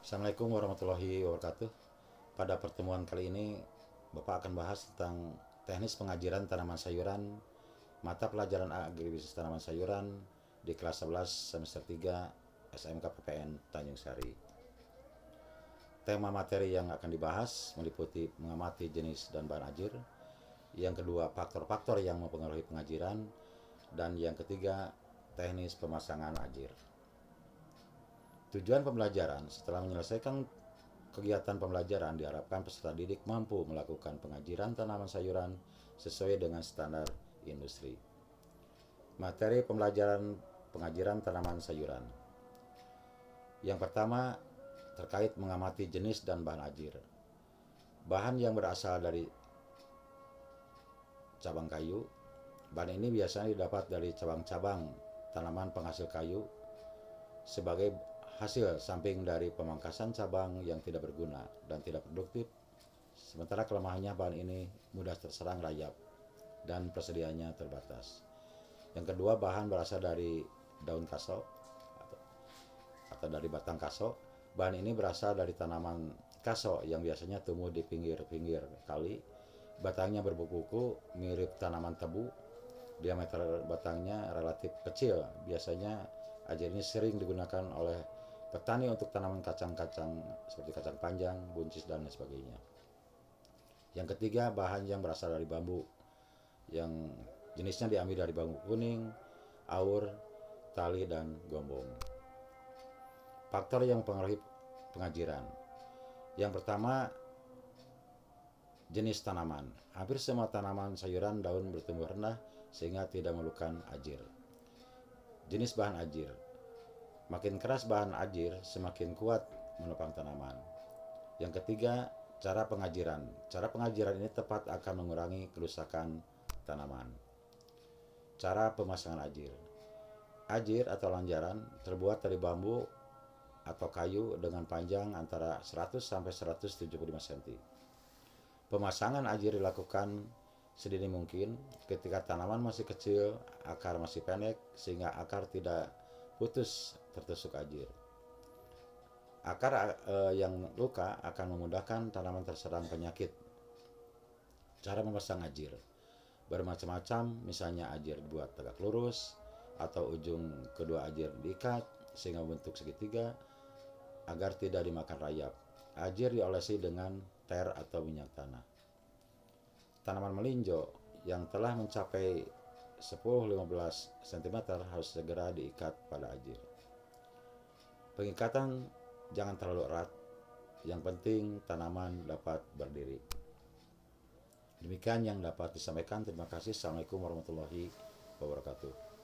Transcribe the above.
Assalamualaikum warahmatullahi wabarakatuh. Pada pertemuan kali ini, Bapak akan bahas tentang teknis pengajaran tanaman sayuran, mata pelajaran agribisnis tanaman sayuran di kelas 11 semester 3 SMK PPN Tanjung Sari. Tema materi yang akan dibahas meliputi mengamati jenis dan bahan ajir, yang kedua faktor-faktor yang mempengaruhi pengajiran, dan yang ketiga teknis pemasangan ajir. Tujuan pembelajaran: setelah menyelesaikan kegiatan pembelajaran, diharapkan peserta didik mampu melakukan pengajiran tanaman sayuran sesuai dengan standar industri. Materi pembelajaran pengajiran tanaman sayuran. Yang pertama, terkait mengamati jenis dan bahan ajir. Bahan yang berasal dari cabang kayu. Bahan ini biasanya didapat dari cabang-cabang tanaman penghasil kayu sebagai hasil samping dari pemangkasan cabang yang tidak berguna dan tidak produktif. Sementara kelemahannya, bahan ini mudah terserang rayap dan persediaannya terbatas. Yang kedua, bahan berasal dari daun kaso atau dari batang kaso. Bahan ini berasal dari tanaman kaso yang biasanya tumbuh di pinggir-pinggir kali. Batangnya berbuku-buku mirip tanaman tebu. Diameter batangnya relatif kecil. Biasanya ajir ini sering digunakan oleh petani untuk tanaman kacang-kacang seperti kacang panjang, buncis, dan lain sebagainya. Yang ketiga, bahan yang berasal dari bambu, yang jenisnya diambil dari bambu kuning, aur, tali, dan gombong. Faktor yang mempengaruhi pengajiran. Yang pertama, jenis tanaman. Hampir semua tanaman sayuran daun bertumbuh rendah sehingga tidak memerlukan ajir. Jenis bahan ajir. Makin keras bahan ajir, semakin kuat menopang tanaman. Yang ketiga, cara pengajiran. Cara pengajiran ini tepat akan mengurangi kerusakan tanaman. Cara pemasangan ajir. Ajir atau lanjaran terbuat dari bambu atau kayu dengan panjang antara 100 sampai 175 cm. Pemasangan ajir dilakukan sedini mungkin ketika tanaman masih kecil, akar masih pendek sehingga akar tidak putus tertusuk ajir. Akar yang luka akan memudahkan tanaman terserang penyakit. Cara memasang ajir bermacam-macam, misalnya ajir dibuat tegak lurus atau ujung kedua ajir diikat sehingga membentuk segitiga agar tidak dimakan rayap. Ajir diolesi dengan ter atau minyak tanah. Tanaman melinjo yang telah mencapai 10-15 cm harus segera diikat pada ajir. Pengikatan jangan terlalu erat, yang penting tanaman dapat berdiri. Demikian yang dapat disampaikan. Terima kasih. Assalamualaikum warahmatullahi wabarakatuh.